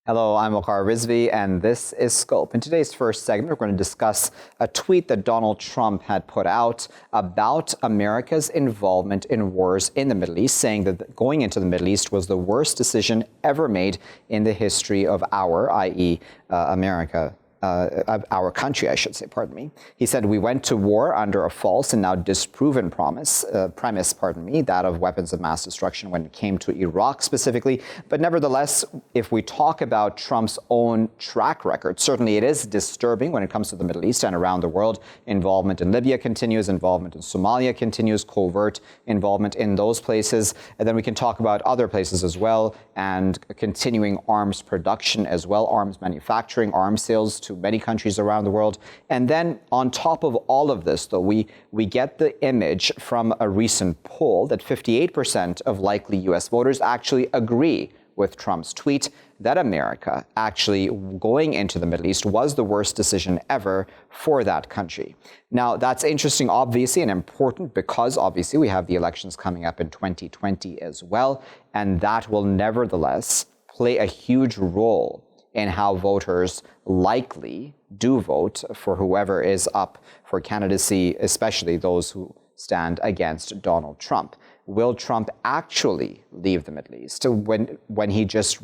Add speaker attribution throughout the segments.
Speaker 1: Hello, I'm Waqar Rizvi, and this is Scope. In today's first segment, we're going to discuss a tweet that Donald Trump had put out about America's involvement in wars in the Middle East, saying that going into the Middle East was the worst decision ever made in the history of i.e. America. Our country, I should say, pardon me. He said, we went to war under a false and now disproven premise, that of weapons of mass destruction when it came to Iraq specifically. But nevertheless, if we talk about Trump's own track record, certainly it is disturbing when it comes to the Middle East and around the world. Involvement in Libya continues, involvement in Somalia continues, covert involvement in those places. And then we can talk about other places as well, and continuing arms production as well, arms manufacturing, arms sales to many countries around the world. And then on top of all of this, though, we get the image from a recent poll that 58% of likely U.S. voters actually agree with Trump's tweet that America actually going into the Middle East was the worst decision ever for that country. Now, that's interesting, obviously, and important because obviously we have the elections coming up in 2020 as well, and that will nevertheless play a huge role in how voters likely do vote for whoever is up for candidacy, especially those who stand against Donald Trump. Will Trump actually leave the Middle East when he just,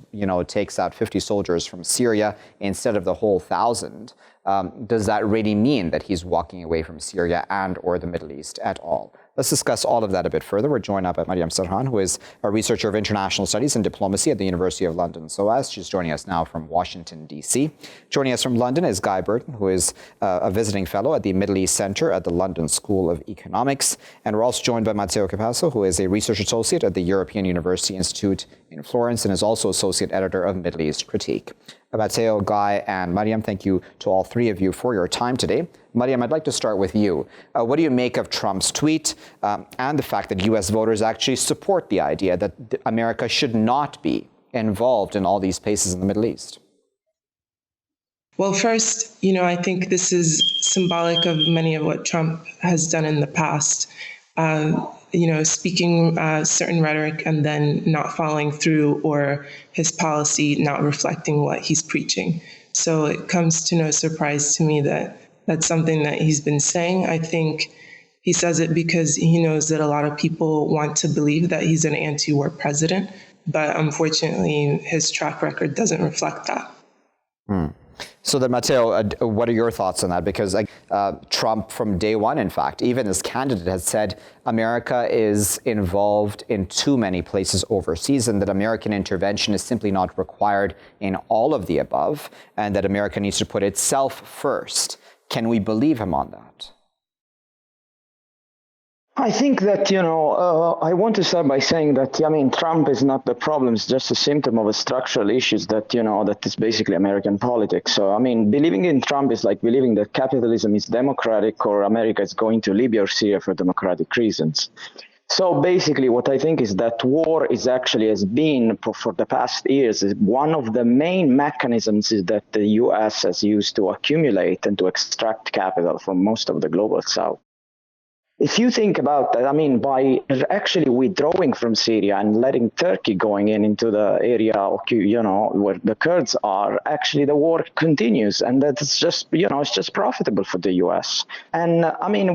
Speaker 1: takes out 50 soldiers from Syria instead of the whole 1,000? Does that really mean that he's walking away from Syria and or the Middle East at all? Let's discuss all of that a bit further. We're joined up by Maryam Sarhan, who is a researcher of international studies and diplomacy at the University of London SOAS. She's joining us now from Washington, D.C. Joining us from London is Guy Burton, who is a visiting fellow at the Middle East Center at the London School of Economics. And we're also joined by Matteo Capasso, who is a research associate at the European University Institute in Florence and is also associate editor of Middle East Critique. Matteo, Guy, and Maryam, thank you to all three of you for your time today. Maryam, I'd like to start with you. What do you make of Trump's tweet and the fact that U.S. voters actually support the idea that America should not be involved in all these places in the Middle East?
Speaker 2: Well, first, I think this is symbolic of many of what Trump has done in the past. Speaking certain rhetoric and then not following through, or his policy not reflecting what he's preaching. So it comes to no surprise to me that that's something that he's been saying. I think he says it because he knows that a lot of people want to believe that he's an anti-war president, but unfortunately his track record doesn't reflect that.
Speaker 1: So then, Matteo, what are your thoughts on that? Because Trump, from day one, in fact, even as candidate, has said America is involved in too many places overseas and that American intervention is simply not required in all of the above, and that America needs to put itself first. Can we believe him on that?
Speaker 3: I think that, I want to start by saying that, Trump is not the problem. It's just a symptom of a structural issues that, that is basically American politics. So, believing in Trump is like believing that capitalism is democratic or America is going to Libya or Syria for democratic reasons. So basically what I think is that war is actually has been for the past years is one of the main mechanisms is that the US has used to accumulate and to extract capital from most of the global south. If you think about that, by actually withdrawing from Syria and letting Turkey going into the area, where the Kurds are, actually the war continues, and that's just, it's just profitable for the U.S. And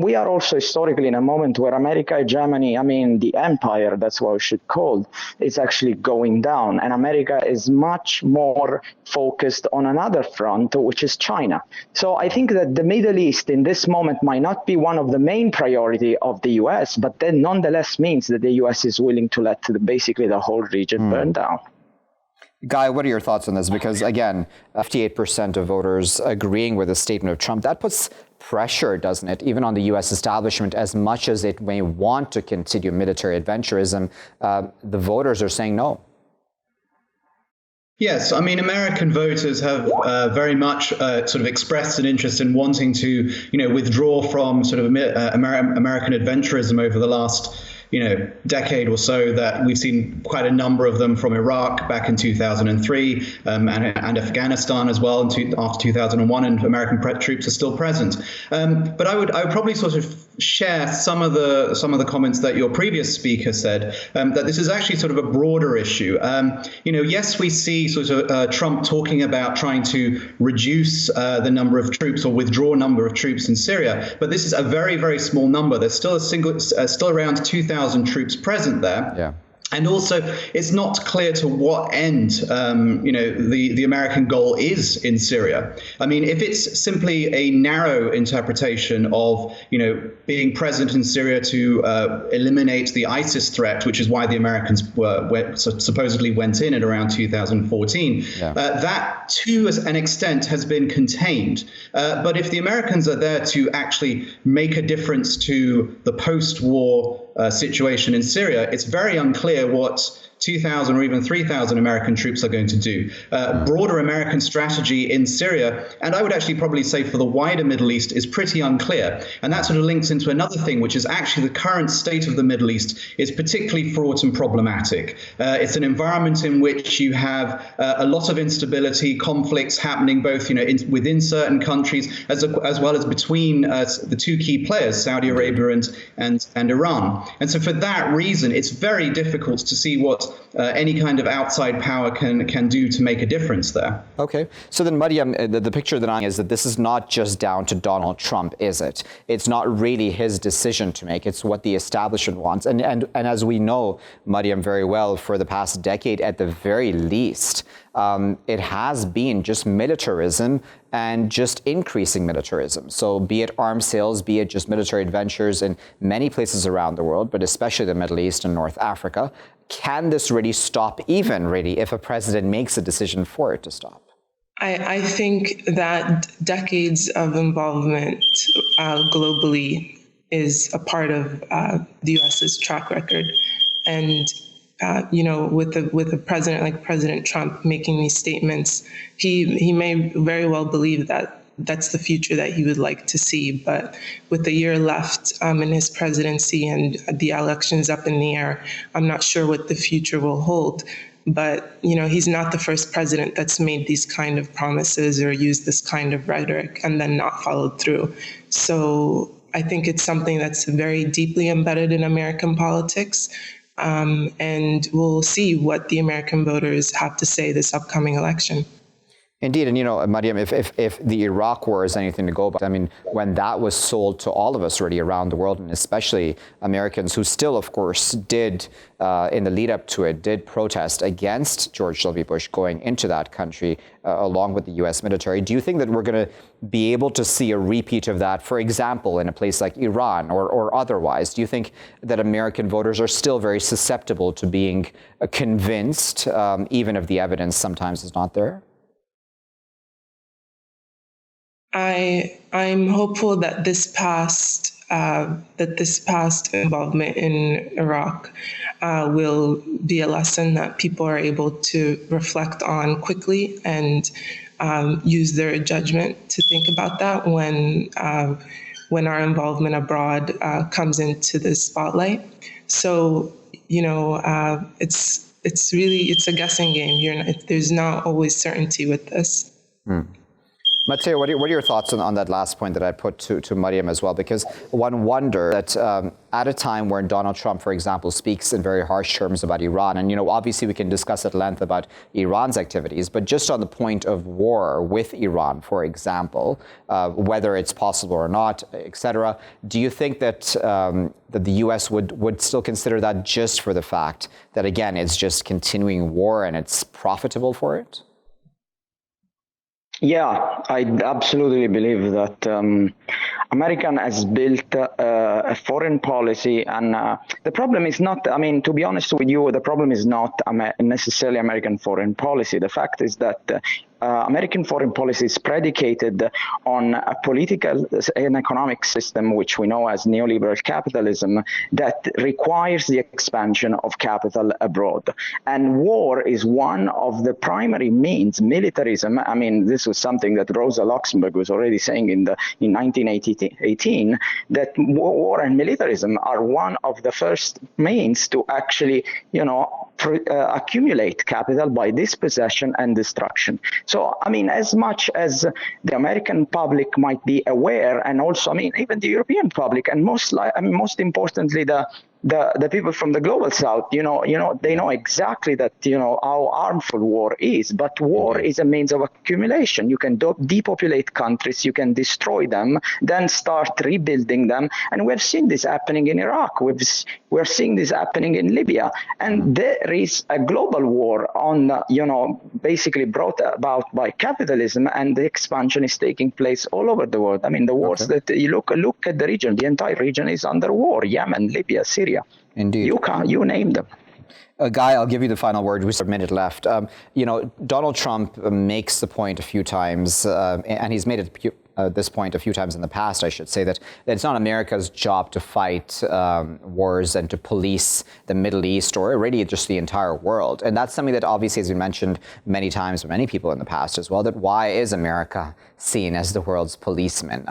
Speaker 3: we are also historically in a moment where America, Germany, the empire, that's what we should call, is actually going down, and America is much more focused on another front, which is China. So I think that the Middle East in this moment might not be one of the main priorities of the U.S., but then nonetheless means that the U.S. is willing to let basically the whole region burn down.
Speaker 1: Guy, what are your thoughts on this? Because again, 58% of voters agreeing with the statement of Trump, that puts pressure, doesn't it, even on the U.S. establishment, as much as it may want to continue military adventurism. The voters are saying no.
Speaker 4: Yes, American voters have very much sort of expressed an interest in wanting to, withdraw from sort of American adventurism over the last, decade or so. That we've seen quite a number of them from Iraq back in 2003 and Afghanistan as well after 2001, and American troops are still present. But I would probably sort of share some of the comments that your previous speaker said, that this is actually sort of a broader issue. Yes, we see sort of Trump talking about trying to reduce the number of troops or withdraw number of troops in Syria, but this is a very, very small number. There's still still around 2,000 troops present there.
Speaker 1: Yeah.
Speaker 4: And also, it's not clear to what end, the American goal is in Syria. I mean, if it's simply a narrow interpretation of, being present in Syria to eliminate the ISIS threat, which is why the Americans supposedly went in at around 2014, that to an extent has been contained. But if the Americans are there to actually make a difference to the post-war situation in Syria, it's very unclear what 2,000 or even 3,000 American troops are going to do. Broader American strategy in Syria, and I would actually probably say for the wider Middle East, is pretty unclear. And that sort of links into another thing, which is actually the current state of the Middle East is particularly fraught and problematic. It's an environment in which you have a lot of instability, conflicts happening both within certain countries as well as between the two key players, Saudi Arabia and Iran. And so for that reason, it's very difficult to see what any kind of outside power can do to make a difference there.
Speaker 1: Okay. So then, Maryam, the picture that I is that this is not just down to Donald Trump, is it? It's not really his decision to make. It's what the establishment wants. And as we know, Maryam, very well, for the past decade at the very least, it has been just militarism and just increasing militarism. So be it arms sales, be it just military adventures in many places around the world, but especially the Middle East and North Africa. Can this really stop if a president makes a decision for it to stop?
Speaker 2: I think that decades of involvement globally is a part of the U.S.'s track record. And with a president like President Trump making these statements, he may very well believe that that's the future that he would like to see. But with a year left in his presidency and the elections up in the air, I'm not sure what the future will hold. But, he's not the first president that's made these kind of promises or used this kind of rhetoric and then not followed through. So I think it's something that's very deeply embedded in American politics. And we'll see what the American voters have to say this upcoming election.
Speaker 1: Indeed. And, Maryam, if the Iraq war is anything to go by, I mean, when that was sold to all of us really around the world, and especially Americans who still, of course, did, in the lead up to it, did protest against George W. Bush going into that country along with the U.S. military. Do you think that we're going to be able to see a repeat of that, for example, in a place like Iran or otherwise? Do you think that American voters are still very susceptible to being convinced, even if the evidence sometimes is not there?
Speaker 2: I'm hopeful that this past involvement in Iraq will be a lesson that people are able to reflect on quickly and use their judgment to think about that when our involvement abroad comes into the spotlight. So it's a guessing game. There's not always certainty with this.
Speaker 1: Matteo, what are your thoughts on that last point that I put to Maryam as well? Because one wonder that at a time when Donald Trump, for example, speaks in very harsh terms about Iran, and obviously we can discuss at length about Iran's activities, but just on the point of war with Iran, for example, whether it's possible or not, etc., do you think that that the U.S. would still consider that just for the fact that, again, it's just continuing war and it's profitable for it?
Speaker 3: Yeah, I absolutely believe that American has built a foreign policy, and the problem is not, to be honest with you, the problem is not necessarily American foreign policy. The fact is that American foreign policy is predicated on a political and economic system, which we know as neoliberal capitalism, that requires the expansion of capital abroad. And war is one of the primary means. Militarism, this was something that Rosa Luxemburg was already saying in 1918, that war and militarism are one of the first means to actually, accumulate capital by dispossession and destruction. So, I mean, as much as the American public might be aware, and also, I mean, even the European public, and most importantly, the people from the global south, they know exactly that, how harmful war is. But war is a means of accumulation. You can depopulate countries, you can destroy them, then start rebuilding them. And we've seen this happening in Iraq. We're seeing this happening in Libya. And there is a global war on, basically brought about by capitalism, and the expansion is taking place all over the world. I mean, the wars that you look at the region, the entire region is under war. Yemen, Libya, Syria.
Speaker 1: Indeed.
Speaker 3: You name them.
Speaker 1: Guy, I'll give you the final word. We have a minute left. Donald Trump makes the point a few times, and he's made it this point a few times in the past, I should say, that it's not America's job to fight wars and to police the Middle East or really just the entire world. And that's something that obviously has been mentioned many times by many people in the past as well, that why is America seen as the world's policeman?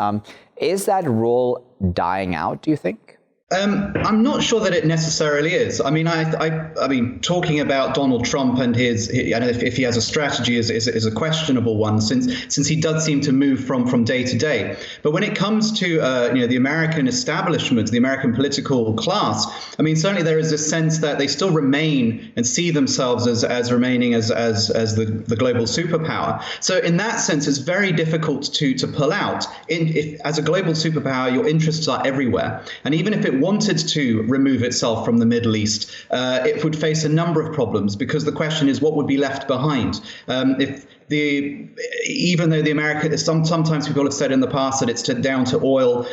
Speaker 1: Is that role dying out, do you think?
Speaker 4: I'm not sure that it necessarily is. I mean, I mean, talking about Donald Trump and his if he has a strategy is a questionable one, since he does seem to move from day to day. But when it comes to the American establishment, the American political class, I mean, certainly there is a sense that they still remain and see themselves as remaining as the global superpower. So in that sense, it's very difficult to pull out. If as a global superpower, your interests are everywhere, and even if it wanted to remove itself from the Middle East, it would face a number of problems, because the question is what would be left behind. Even though the America, sometimes people have said in the past that it's down to oil,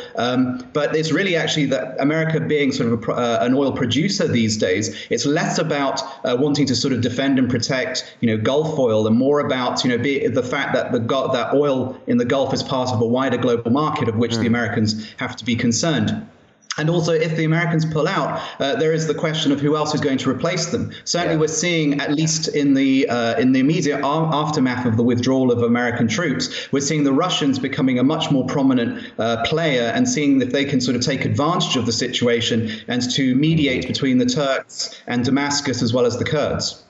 Speaker 4: but it's really actually that America being sort of an oil producer these days, it's less about wanting to sort of defend and protect, Gulf oil, and more about, the fact that that oil in the Gulf is part of a wider global market of which the Americans have to be concerned. And also, if the Americans pull out, there is the question of who else is going to replace them. Certainly, we're seeing, at least in the immediate aftermath of the withdrawal of American troops, we're seeing the Russians becoming a much more prominent player, and seeing if they can sort of take advantage of the situation and to mediate between the Turks and Damascus as well as the Kurds.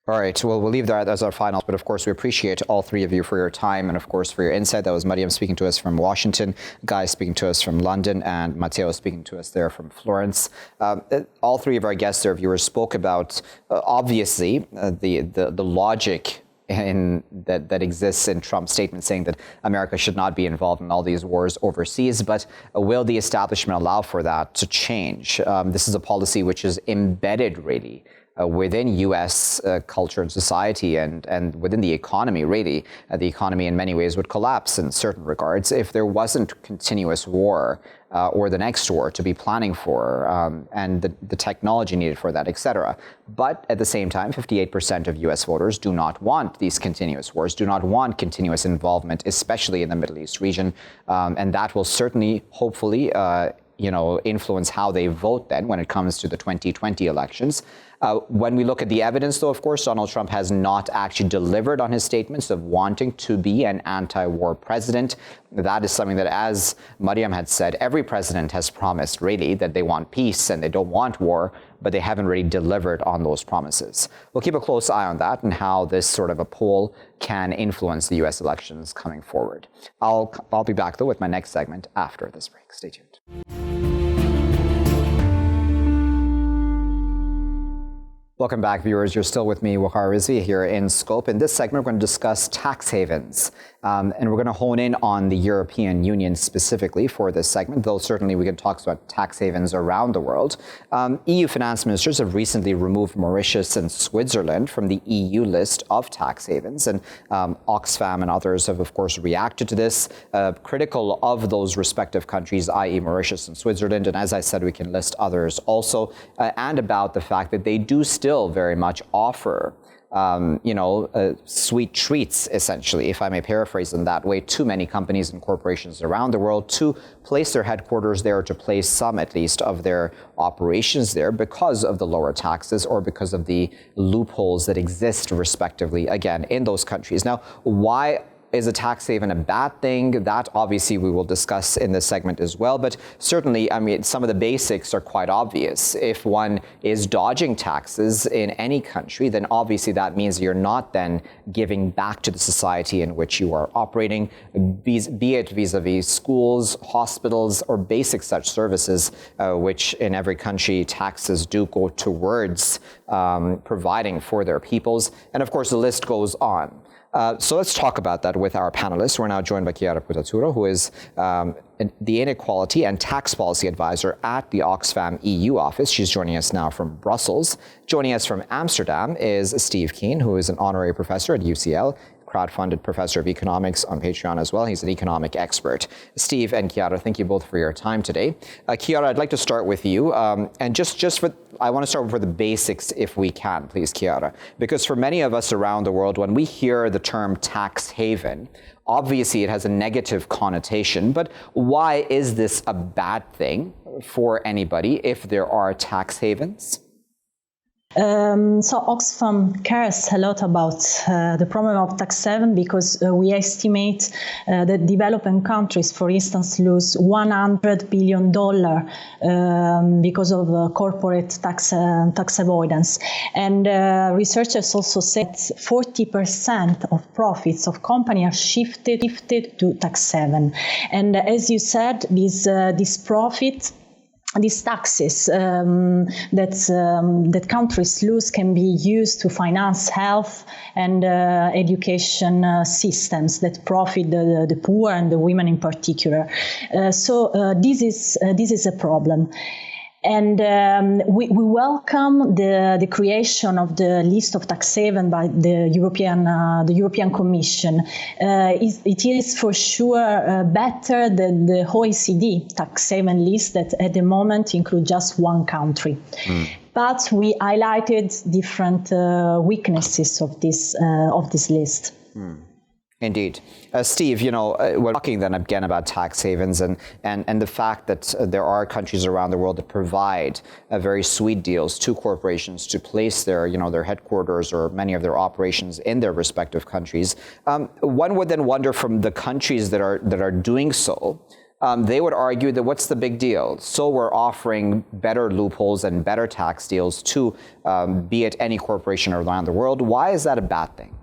Speaker 1: All right, well, we'll leave that as our final, but of course we appreciate all three of you for your time and of course for your insight. That was Maryam speaking to us from Washington, Guy speaking to us from London, and Matteo speaking to us there from Florence. All three of our guests, our viewers, spoke about obviously the logic that exists in Trump's statement saying that America should not be involved in all these wars overseas, but will the establishment allow for that to change? This is a policy which is embedded really within U.S. culture and society and within the economy, really. The economy in many ways would collapse in certain regards if there wasn't continuous war or the next war to be planning for and the technology needed for that, etc. But at the same time, 58% of U.S. voters do not want these continuous wars, do not want continuous involvement, especially in the Middle East region. And that will certainly, hopefully, influence how they vote then when it comes to the 2020 elections. When we look at the evidence, though, of course, Donald Trump has not actually delivered on his statements of wanting to be an anti-war president. That is something that, as Maryam had said, every president has promised, really, that they want peace and they don't want war, but they haven't really delivered on those promises. We'll keep a close eye on that and how this sort of a poll can influence the U.S. elections coming forward. I'll be back, though, with my next segment after this break. Stay tuned. Welcome back, viewers. You're still with me, Waqar Rizvi, here in Scope. In this segment, we're going to discuss tax havens. And we're going to hone in on the European Union specifically for this segment, though certainly we can talk about tax havens around the world. EU finance ministers have recently removed Mauritius and Switzerland from the EU list of tax havens. And Oxfam and others have, of course, reacted to this, critical of those respective countries, i.e. Mauritius and Switzerland. And as I said, we can list others also, and about the fact that they do still very much offer sweet treats, essentially, if I may paraphrase in that way, to many companies and corporations around the world to place their headquarters there, to place some, at least, of their operations there because of the lower taxes or because of the loopholes that exist, respectively, again, in those countries. Now, why is a tax haven a bad thing? That obviously we will discuss in this segment as well. But certainly, I mean, some of the basics are quite obvious. If one is dodging taxes in any country, then obviously that means you're not then giving back to the society in which you are operating, be it vis-a-vis schools, hospitals, or basic such services, which in every country taxes do go towards providing for their peoples. And of course, the list goes on. So let's talk about that with our panelists. We're now joined by Chiara Putaturo, who is the Inequality and Tax Policy Advisor at the Oxfam EU office. She's joining us now from Brussels. Joining us from Amsterdam is Steve Khin, who is an honorary professor at UCL, crowdfunded professor of economics on Patreon as well. He's an economic expert. Steve and Chiara, thank you both for your time today. Chiara, I'd like to start with you. And I want to start with the basics if we can, please, Chiara. Because for many of us around the world, when we hear the term tax haven, obviously it has a negative connotation. But why is this a bad thing for anybody if there are tax havens?
Speaker 5: So Oxfam cares a lot about the problem of tax haven because we estimate that developing countries, for instance, lose $100 billion because of corporate tax avoidance. And researchers also said 40% of profits of companies are shifted to tax haven. And as you said, this profit, these taxes that countries lose can be used to finance health and education systems that profit the poor and the women in particular. So this is a problem. And we welcome the creation of the list of tax haven by the European Commission. It is for sure better than the OECD tax haven list that at the moment includes just one country. But we highlighted different weaknesses of this list.
Speaker 1: Indeed. Steve, we're talking then again about tax havens and the fact that there are countries around the world that provide very sweet deals to corporations to place their headquarters or many of their operations in their respective countries. One would then wonder from the countries that are doing so, they would argue that what's the big deal? So we're offering better loopholes and better tax deals to be it any corporation around the world. Why is that a bad thing?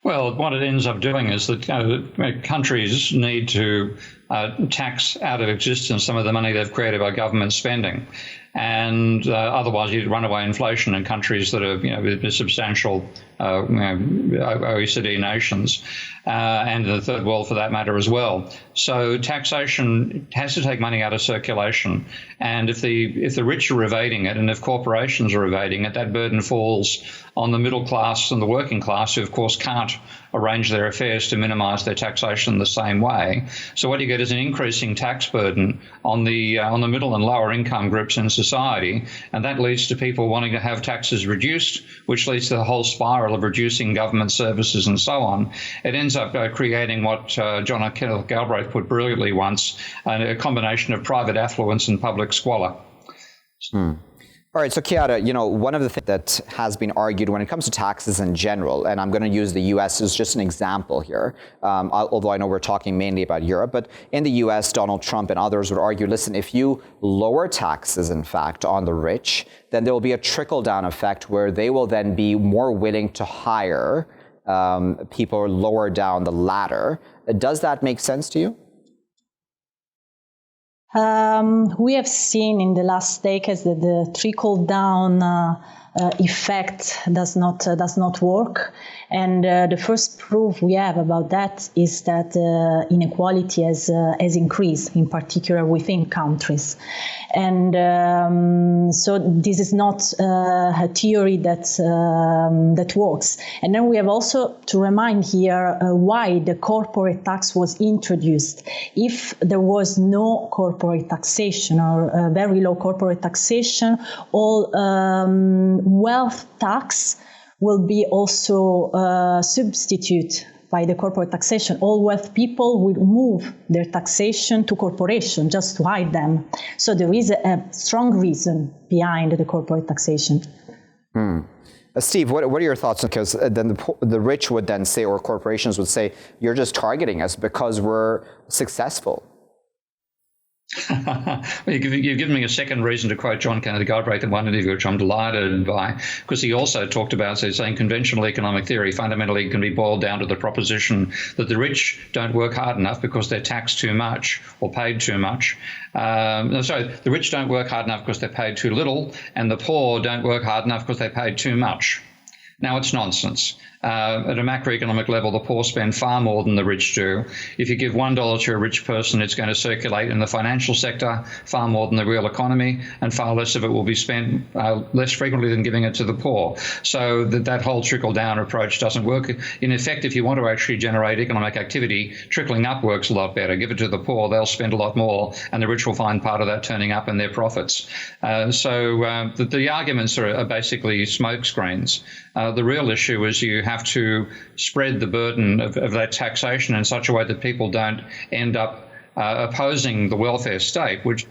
Speaker 6: Well, what it ends up doing is that countries need to tax out of existence some of the money they've created by government spending. And otherwise you'd runaway inflation in countries that are, with substantial OECD nations and the third world for that matter as well. So taxation has to take money out of circulation. And if the rich are evading it and if corporations are evading it, that burden falls on the middle class and the working class who, of course, can't arrange their affairs to minimize their taxation the same way. So what you get is an increasing tax burden on the middle and lower income groups in society, and that leads to people wanting to have taxes reduced, which leads to the whole spiral of reducing government services and so on. It ends up creating what John Galbraith put brilliantly once, a combination of private affluence and public squalor.
Speaker 1: All right, so Chiara, one of the things that has been argued when it comes to taxes in general, and I'm going to use the U.S. as just an example here, although I know we're talking mainly about Europe, but in the U.S., Donald Trump and others would argue, listen, if you lower taxes, in fact, on the rich, then there will be a trickle-down effect where they will then be more willing to hire people lower down the ladder. Does that make sense to you?
Speaker 5: We have seen in the last decades that the trickle-down effect does not work, and the first proof we have about that is that inequality has increased, in particular within countries, and so this is not a theory that works. And then we have also to remind here why the corporate tax was introduced. If there was no corporate taxation or very low corporate taxation, all wealth tax will be also substitute by the corporate taxation. All wealth people will move their taxation to corporation just to hide them. So there is a strong reason behind the corporate taxation.
Speaker 1: Steve, what are your thoughts? Because then the rich would then say, or corporations would say, you're just targeting us because we're successful.
Speaker 6: Well, you've given me a second reason to quote John Kennedy Galbraith in one interview, which I'm delighted by, because he also talked about saying conventional economic theory fundamentally can be boiled down to the proposition that the rich don't work hard enough because they're taxed too much or paid too much. The rich don't work hard enough because they're paid too little, and the poor don't work hard enough because they're paid too much. Now, it's nonsense. At a macroeconomic level, the poor spend far more than the rich do. If you give $1 to a rich person, it's going to circulate in the financial sector far more than the real economy, and far less of it will be spent less frequently than giving it to the poor. So that whole trickle-down approach doesn't work. In effect, if you want to actually generate economic activity, trickling up works a lot better. Give it to the poor, they'll spend a lot more, and the rich will find part of that turning up in their profits. The arguments are basically smokescreens. The real issue is you have to spread the burden of that taxation in such a way that people don't end up opposing the welfare state, which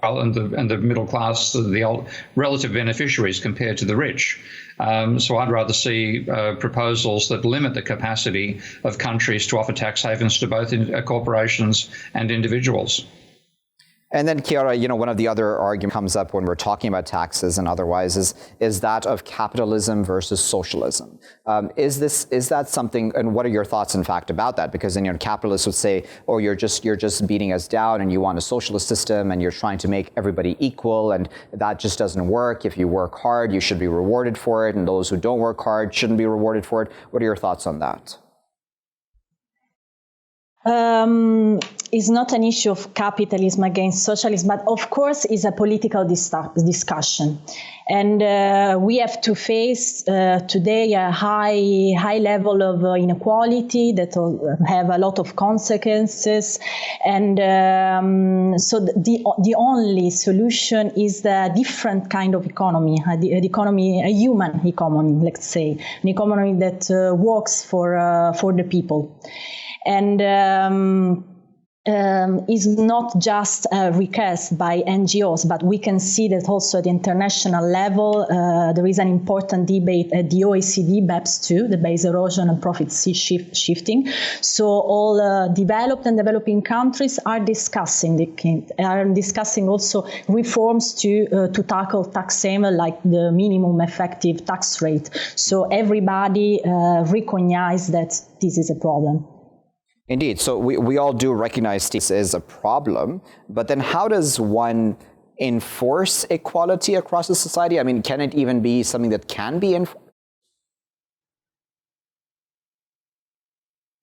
Speaker 6: and the middle class, the relative beneficiaries compared to the rich. So I'd rather see proposals that limit the capacity of countries to offer tax havens to both corporations and individuals.
Speaker 1: And then, Chiara, one of the other arguments comes up when we're talking about taxes and otherwise is that of capitalism versus socialism. Is that something, and what are your thoughts, in fact, about that? Because then, capitalists would say, oh, you're just beating us down and you want a socialist system and you're trying to make everybody equal, and that just doesn't work. If you work hard, you should be rewarded for it, and those who don't work hard shouldn't be rewarded for it. What are your thoughts on that?
Speaker 5: Is not an issue of capitalism against socialism, but of course is a political discussion. And we have to face today a high level of inequality that have a lot of consequences. And so the only solution is the different kind of economy, a human economy, let's say, an economy that works for the people. And is not just a request by NGOs, but we can see that also at the international level, there is an important debate at the OECD BEPS 2, the base erosion and profit shifting. So all developed and developing countries are discussing also reforms to tackle tax haven, like the minimum effective tax rate. So everybody recognize that this is a problem.
Speaker 1: Indeed. So we all do recognize this is a problem, but then how does one enforce equality across the society? I mean, can it even be something that can be enforced?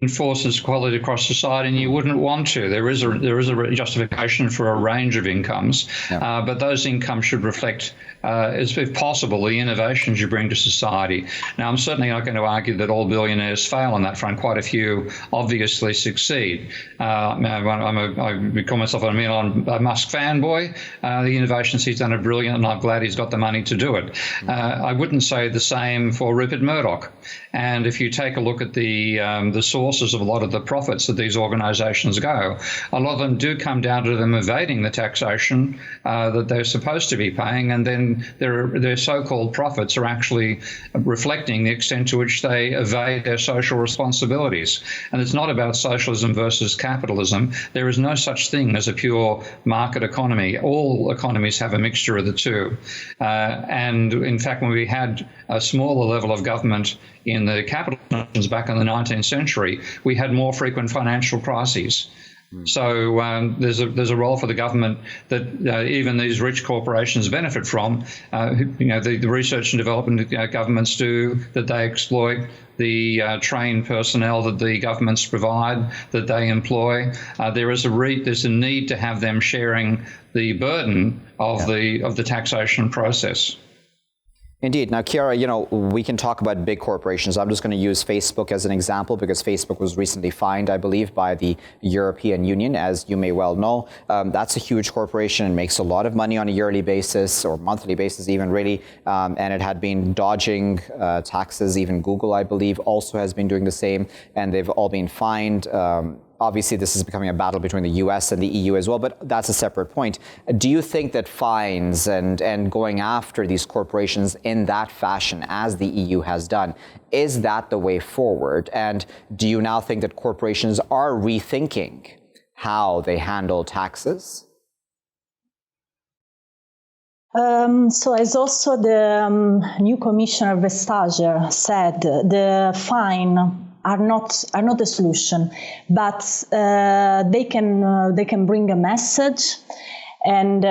Speaker 6: Enforces equality across society, and you wouldn't want to. There is a justification for a range of incomes, but those incomes should reflect, if possible, the innovations you bring to society. Now, I'm certainly not going to argue that all billionaires fail on that front. Quite a few obviously succeed. I call myself a Elon Musk fanboy. The innovations he's done are brilliant, and I'm glad he's got the money to do it. I wouldn't say the same for Rupert Murdoch. And if you take a look at the sources of a lot of the profits that these organisations go, a lot of them do come down to them evading the taxation that they're supposed to be paying, and then their so-called profits are actually reflecting the extent to which they evade their social responsibilities. And it's not about socialism versus capitalism. There is no such thing as a pure market economy. All economies have a mixture of the two. And in fact, when we had a smaller level of government in the capital nations back in the 19th century, we had more frequent financial crises. So there's a role for the government that even these rich corporations benefit from. The research and development governments do, that they exploit, the trained personnel that the governments provide, that they employ. There's a need to have them sharing the burden of the taxation process.
Speaker 1: Indeed. Now, Chiara, we can talk about big corporations. I'm just going to use Facebook as an example because Facebook was recently fined, I believe, by the European Union, as you may well know. That's a huge corporation and makes a lot of money on a yearly basis or monthly basis even, really. And it had been dodging taxes. Even Google, I believe, also has been doing the same. And they've all been fined obviously this is becoming a battle between the US and the EU as well, but that's a separate point. Do you think that fines and going after these corporations in that fashion, as the EU has done, is that the way forward? And do you now think that corporations are rethinking how they handle taxes?
Speaker 5: So as also the new Commissioner Vestager said, the fine are not the solution, but they can bring a message, and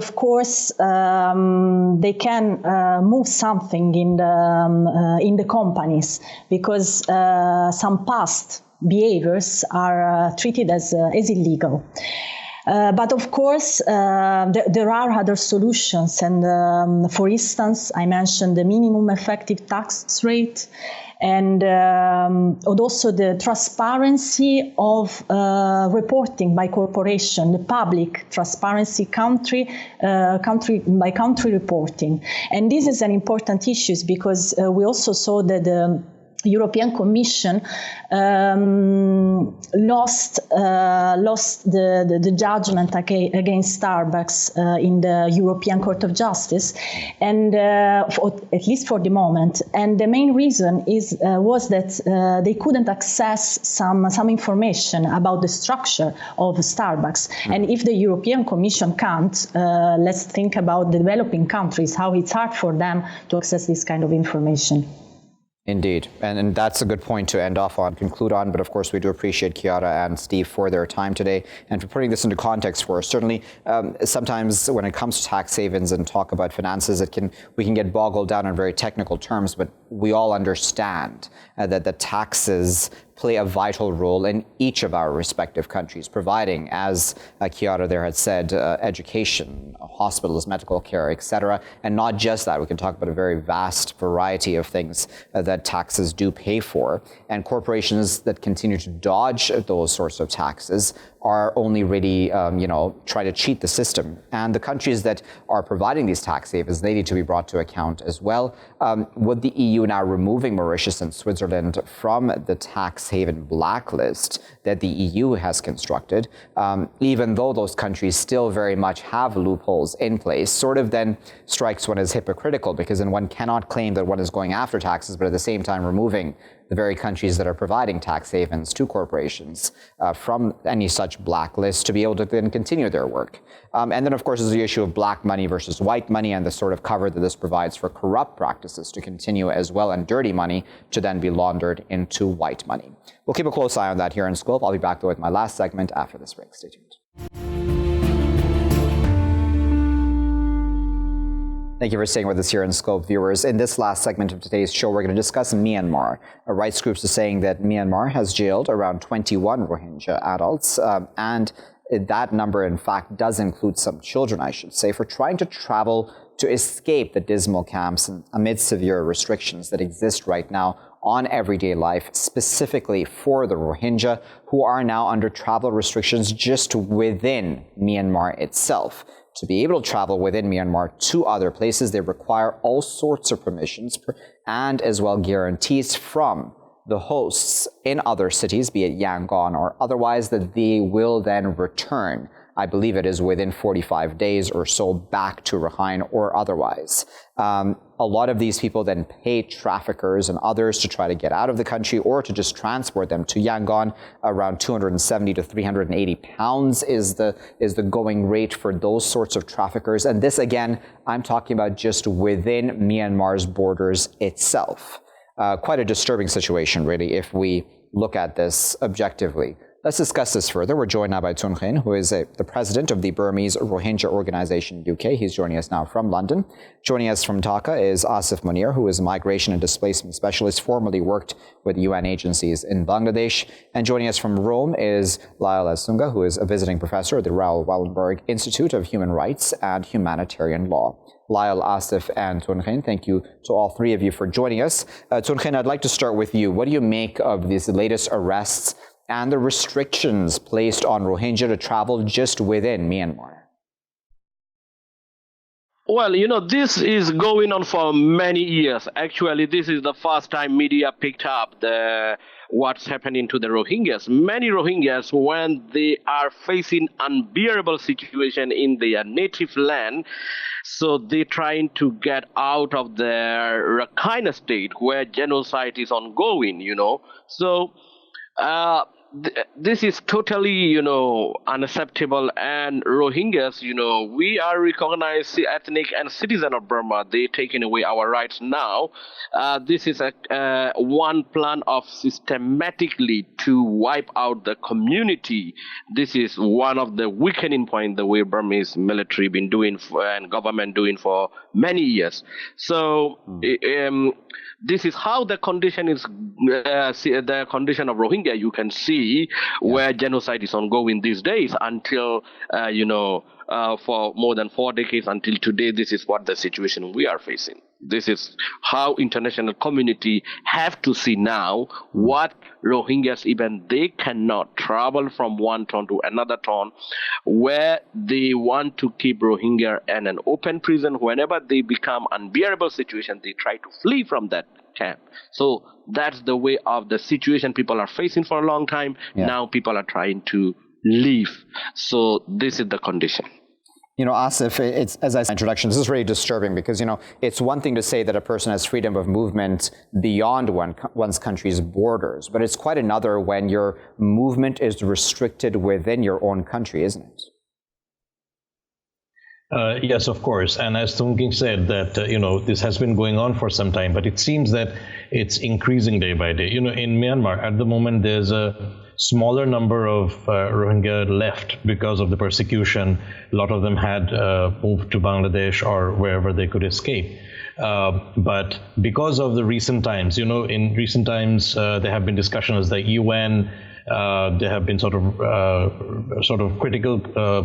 Speaker 5: of course they can move something in the companies, because some past behaviors are treated as illegal. But of course, there are other solutions. And for instance, I mentioned the minimum effective tax rate, and also the transparency of reporting by corporation, the public transparency country by country reporting. And this is an important issue, because we also saw that the European Commission lost the judgment against Starbucks in the European Court of Justice, and at least for the moment. And the main reason was that they couldn't access some information about the structure of Starbucks. And if the European Commission can't, let's think about the developing countries, how it's hard for them to access this kind of information.
Speaker 1: Indeed. And that's a good point to end off on, conclude on. But of course, we do appreciate Chiara and Steve for their time today and for putting this into context for us. Certainly, sometimes when it comes to tax havens and talk about finances, we can get boggled down in very technical terms, but we all understand that the taxes play a vital role in each of our respective countries, providing, as Chiara there had said, education, hospitals, medical care, etc. And not just that, we can talk about a very vast variety of things that taxes do pay for. And corporations that continue to dodge those sorts of taxes are only really, try to cheat the system. And the countries that are providing these tax havens, they need to be brought to account as well. With the EU now removing Mauritius and Switzerland from the tax haven blacklist that the EU has constructed, even though those countries still very much have loopholes in place, sort of then strikes one as hypocritical, because then one cannot claim that one is going after taxes, but at the same time removing the very countries that are providing tax havens to corporations from any such blacklist to be able to then continue their work. And then, of course, is the issue of black money versus white money and the sort of cover that this provides for corrupt practices to continue as well, and dirty money to then be laundered into white money. We'll keep a close eye on that here in Scope. I'll be back, though, with my last segment after this break. Stay tuned. Thank you for staying with us here in Scope, viewers. In this last segment of today's show, we're going to discuss Myanmar. Rights groups are saying that Myanmar has jailed around 21 Rohingya adults, and that number, in fact, does include some children, I should say, for trying to travel to escape the dismal camps and amid severe restrictions that exist right now on everyday life, specifically for the Rohingya, who are now under travel restrictions just within Myanmar itself. To be able to travel within Myanmar to other places, they require all sorts of permissions and as well guarantees from the hosts in other cities, be it Yangon or otherwise, that they will then return. I believe it is within 45 days or so back to Rakhine or otherwise. A lot of these people then pay traffickers and others to try to get out of the country or to just transport them to Yangon. Around 270 to 380 pounds is the going rate for those sorts of traffickers. And this, again, I'm talking about just within Myanmar's borders itself. Quite a disturbing situation, really, if we look at this objectively. Let's discuss this further. We're joined now by Khin, who is the president of the Burmese Rohingya organization UK. He's joining us now from London. Joining us from Dhaka is Asif Munier, who is a migration and displacement specialist, formerly worked with UN agencies in Bangladesh. And joining us from Rome is Lyal Sunga, who is a visiting professor at the Raoul Wallenberg Institute of Human Rights and Humanitarian Law. Lyal, Asif, and Khin, thank you to all three of you for joining us. Khin, I'd like to start with you. What do you make of these latest arrests and the restrictions placed on Rohingya to travel just within Myanmar?
Speaker 7: Well, this is going on for many years. Actually, this is the first time media picked up what's happening to the Rohingyas. Many Rohingyas, when they are facing unbearable situation in their native land, so they're trying to get out of their Rakhine state where genocide is ongoing, So this is totally, unacceptable. And Rohingyas, we are recognized ethnic and citizen of Burma. They're taking away our rights now. This is one plan of systematically to wipe out the community. This is one of the weakening points the way Burmese military been doing and government doing for many years. So this is how the condition is. The condition of Rohingya, you can see where genocide is ongoing these days until for more than 4 decades until today. This is what the situation we are facing. This is how international community have to see now what Rohingyas, even they cannot travel from one town to another town, where they want to keep Rohingya in an open prison. Whenever they become unbearable situation, they try to flee from that camp. So that's the way of the situation people are facing for a long time. Now people are trying to leave. So this is the condition.
Speaker 1: Asif, it's, as I said in the introduction, this is really disturbing because, it's one thing to say that a person has freedom of movement beyond one's country's borders, but it's quite another when your movement is restricted within your own country, isn't it?
Speaker 8: Yes, of course. And as Tung King said, that, this has been going on for some time, but it seems that it's increasing day by day. In Myanmar, at the moment, there's a smaller number of Rohingya left because of the persecution. A lot of them had moved to Bangladesh or wherever they could escape. But because of the recent times, in recent times, there have been discussions that UN, there have been sort of critical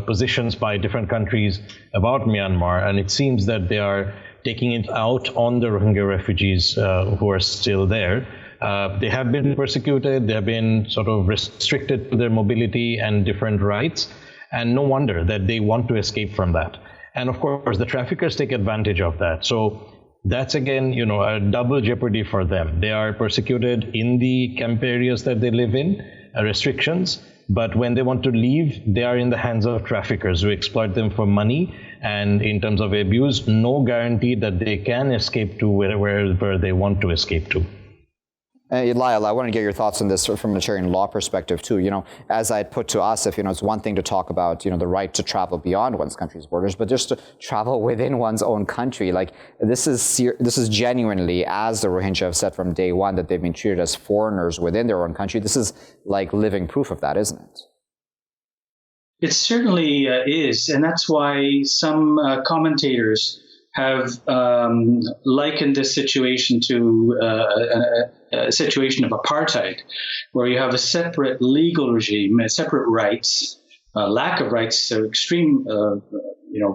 Speaker 8: positions by different countries about Myanmar, and it seems that they are taking it out on the Rohingya refugees who are still there. They have been persecuted, they have been sort of restricted to their mobility and different rights, and no wonder that they want to escape from that. And of course, the traffickers take advantage of that. So that's again, a double jeopardy for them. They are persecuted in the camp areas that they live in, restrictions, but when they want to leave, they are in the hands of traffickers who exploit them for money. And in terms of abuse, no guarantee that they can escape to wherever they want to escape to.
Speaker 1: Lyal, I want to get your thoughts on this from a humanitarian law perspective too. As I had put to Asif, it's one thing to talk about, the right to travel beyond one's country's borders, but just to travel within one's own country. Like this is genuinely, as the Rohingya have said from day one, that they've been treated as foreigners within their own country. This is like living proof of that, isn't it?
Speaker 9: It certainly is, and that's why some commentators have likened this situation to a situation of apartheid, where you have a separate legal regime, separate rights, lack of rights, so extreme,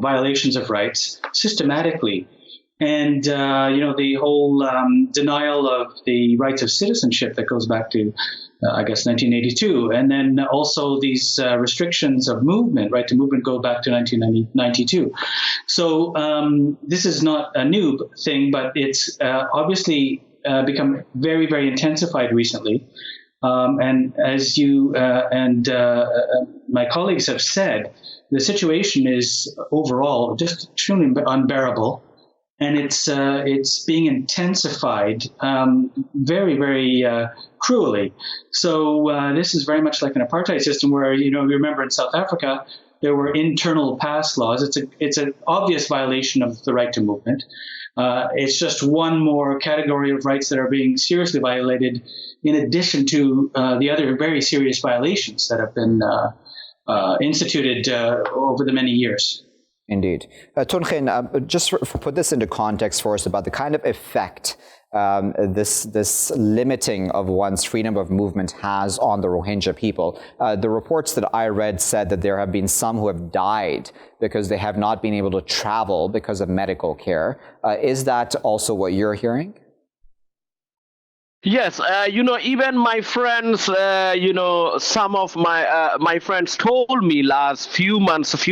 Speaker 9: violations of rights systematically, and the whole denial of the rights of citizenship that goes back to, 1982, and then also these restrictions of movement, right to movement, go back to 1992. So this is not a new thing, but it's obviously become very, very intensified recently. And as you and my colleagues have said, the situation is overall just extremely unbearable. And it's being intensified very, very cruelly. So this is very much like an apartheid system where, remember in South Africa, there were internal pass laws. It's an obvious violation of the right to movement. It's just one more category of rights that are being seriously violated in addition to the other very serious violations that have been instituted over the many years.
Speaker 1: Indeed. Khin, just put this into context for us about the kind of effect this limiting of one's freedom of movement has on the Rohingya people. The reports that I read said that there have been some who have died because they have not been able to travel because of medical care. Is that also what you're hearing?
Speaker 7: Yes, even my friends, some of my friends told me last few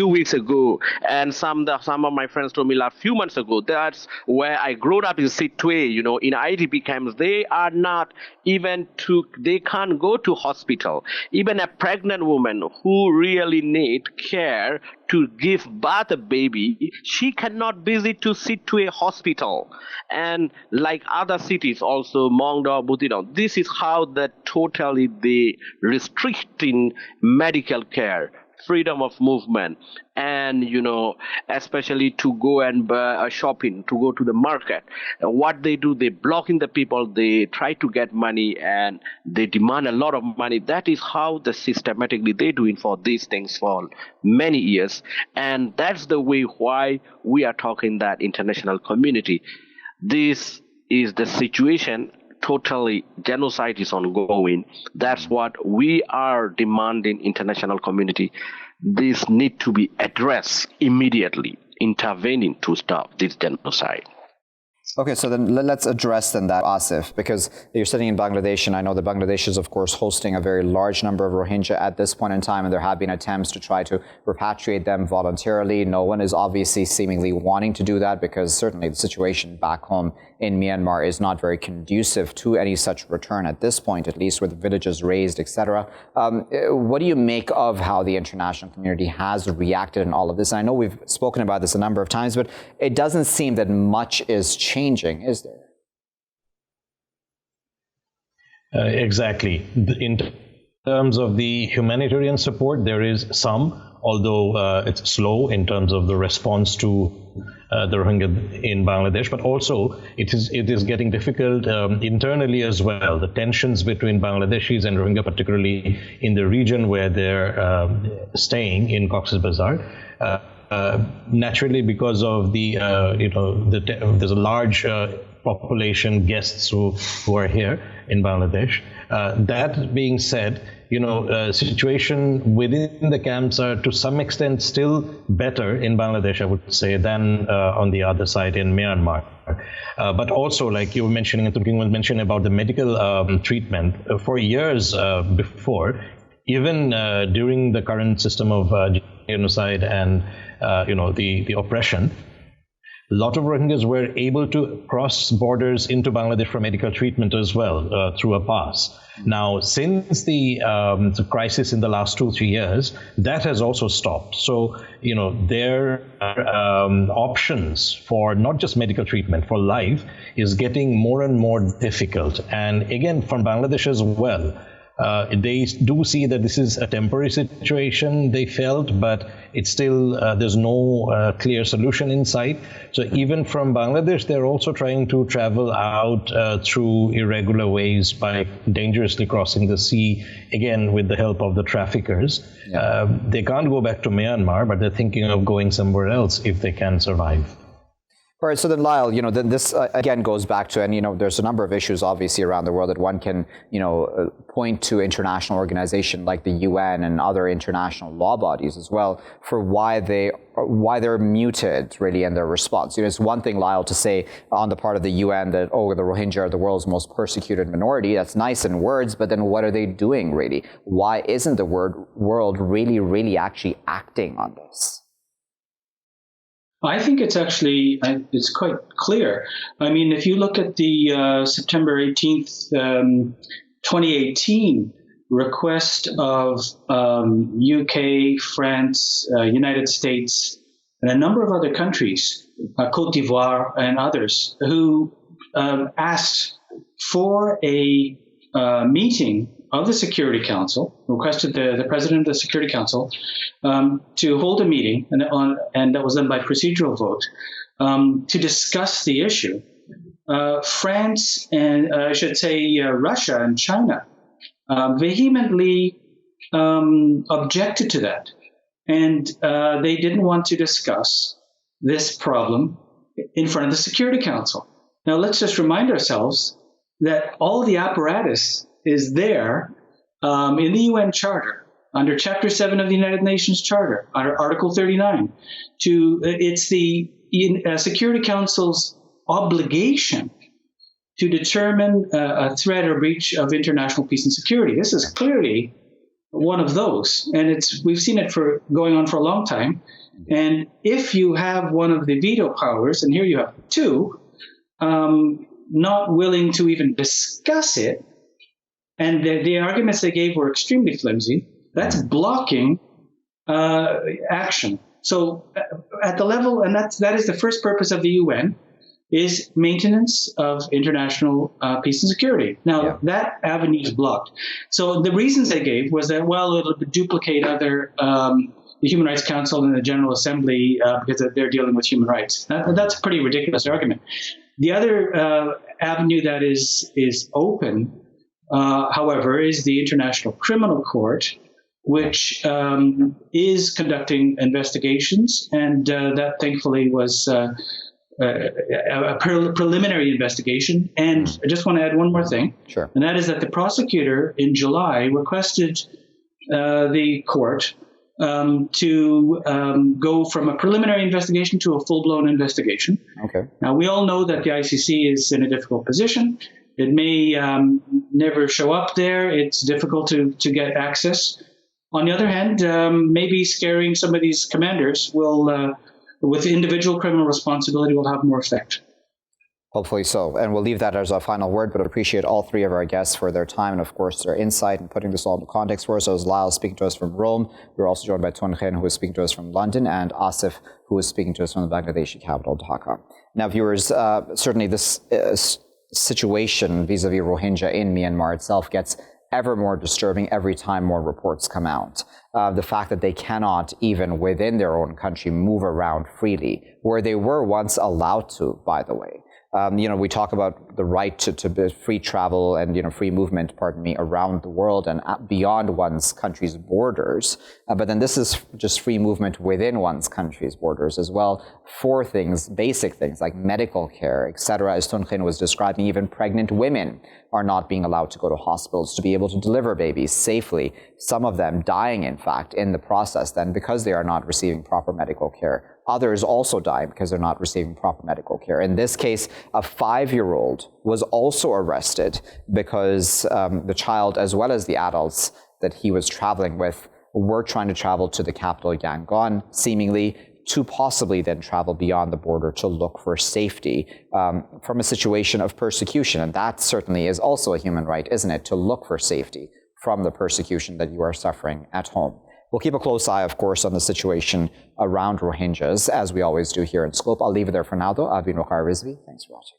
Speaker 7: weeks ago, and some of my friends told me last few months ago. That's where I grew up in Sitwe. In IDP camps, they are not they can't go to hospital. Even a pregnant woman who really need care to give birth a baby, she cannot visit to Sitwe hospital. And like other cities also, Mongdo, Butino, this is how that totally they restricting medical care, freedom of movement, and especially to go and buy shopping, to go to the market. What they do, they blocking the people, they try to get money, and they demand a lot of money. That is how the systematically they doing for these things for many years, and that's the way why we are talking that international community. This is the situation. Totally, genocide is ongoing. That's what we are demanding. International community, this need to be addressed immediately, intervening to stop this genocide.
Speaker 1: Okay, so then let's address then that, Asif, because you're sitting in Bangladesh, and I know that Bangladesh is, of course, hosting a very large number of Rohingya at this point in time, and there have been attempts to try to repatriate them voluntarily. No one is obviously seemingly wanting to do that, because certainly the situation back home in Myanmar is not very conducive to any such return at this point, at least with villages razed, etc. What do you make of how the international community has reacted in all of this? And I know we've spoken about this a number of times, but it doesn't seem that much is changing, is there?
Speaker 8: Exactly. In terms of the humanitarian support, there is some, although it's slow in terms of the response to the Rohingya in Bangladesh, but also it is getting difficult internally as well. The tensions between Bangladeshis and Rohingya, particularly in the region where they're staying in Cox's Bazar, naturally because of there's a large population, guests who are here in Bangladesh. That being said, situation within the camps are to some extent still better in Bangladesh, I would say, than on the other side in Myanmar. But also, like you were mentioning, and King was mentioning about the medical treatment, for years before, even during the current system of genocide and the oppression, a lot of Rohingyas were able to cross borders into Bangladesh for medical treatment as well through a pass. Now, since the crisis in the last 2-3 years, that has also stopped. So, their options for not just medical treatment, for life, is getting more and more difficult. And again, from Bangladesh as well, they do see that this is a temporary situation, they felt, but it's still, there's no clear solution in sight. So even from Bangladesh, they're also trying to travel out through irregular ways by dangerously crossing the sea, again, with the help of the traffickers. Yeah. They can't go back to Myanmar, but they're thinking of going somewhere else if they can survive.
Speaker 1: All right, so then Lyal, then this again goes back to, and there's a number of issues obviously around the world that one can, point to international organizations like the UN and other international law bodies as well for why they're muted really in their response. It's one thing, Lyal, to say on the part of the UN that, the Rohingya are the world's most persecuted minority. That's nice in words, but then what are they doing really? Why isn't the world really actually acting on this?
Speaker 9: I think it's it's quite clear. I mean, if you look at the September 18th, 2018 request of UK, France, United States, and a number of other countries, Cote d'Ivoire and others, who asked for a meeting of the Security Council, requested the President of the Security Council to hold a meeting, and that was done by procedural vote, to discuss the issue. France and I should say Russia and China vehemently objected to that, and they didn't want to discuss this problem in front of the Security Council. Now let's just remind ourselves that all the apparatus is there in the UN Charter, under Chapter 7 of the United Nations Charter, under Article 39. It's the Security Council's obligation to determine a threat or breach of international peace and security. This is clearly one of those, and we've seen it for going on for a long time. And if you have one of the veto powers, and here you have two, not willing to even discuss it, and the arguments they gave were extremely flimsy, that's blocking action. So at the level, and that is the first purpose of the UN, is maintenance of international peace and security. Now, that avenue is blocked. So the reasons they gave was that, well, it'll duplicate other, the Human Rights Council and the General Assembly because they're dealing with human rights. That's a pretty ridiculous argument. The other avenue that is open, however, is the International Criminal Court, which is conducting investigations, and that thankfully was a preliminary investigation. And I just want to add one more thing, and that is that the prosecutor in July requested the court to go from a preliminary investigation to a full-blown investigation. Now, we all know that the ICC is in a difficult position. It may never show up there. It's difficult to get access. On the other hand, maybe scaring some of these commanders will, with individual criminal responsibility, will have more effect.
Speaker 1: Hopefully so. And we'll leave that as our final word, but I appreciate all three of our guests for their time and, of course, their insight and putting this all into context for us. So, as Lyal speaking to us from Rome, we're also joined by Khin, who is speaking to us from London, and Asif, who is speaking to us from the Bangladeshi capital, Dhaka. Now, viewers, certainly this situation vis-a-vis Rohingya in Myanmar itself gets ever more disturbing every time more reports come out. The fact that they cannot, even within their own country, move around freely, where they were once allowed to, by the way. We talk about the right to free travel and, free movement, around the world and beyond one's country's borders. But then this is just free movement within one's country's borders as well for things, basic things like medical care, etc. As Khin was describing, even pregnant women are not being allowed to go to hospitals to be able to deliver babies safely. Some of them dying, in fact, in the process then because they are not receiving proper medical care. Others also die because they're not receiving proper medical care. In this case, a 5-year-old was also arrested because the child, as well as the adults that he was traveling with, were trying to travel to the capital, Yangon, seemingly to possibly then travel beyond the border to look for safety from a situation of persecution. And that certainly is also a human right, isn't it, to look for safety from the persecution that you are suffering at home. We'll keep a close eye, of course, on the situation around Rohingyas, as we always do here in Scope. I'll leave it there for now, though. I've been Waqar Rizvi. Thanks for watching.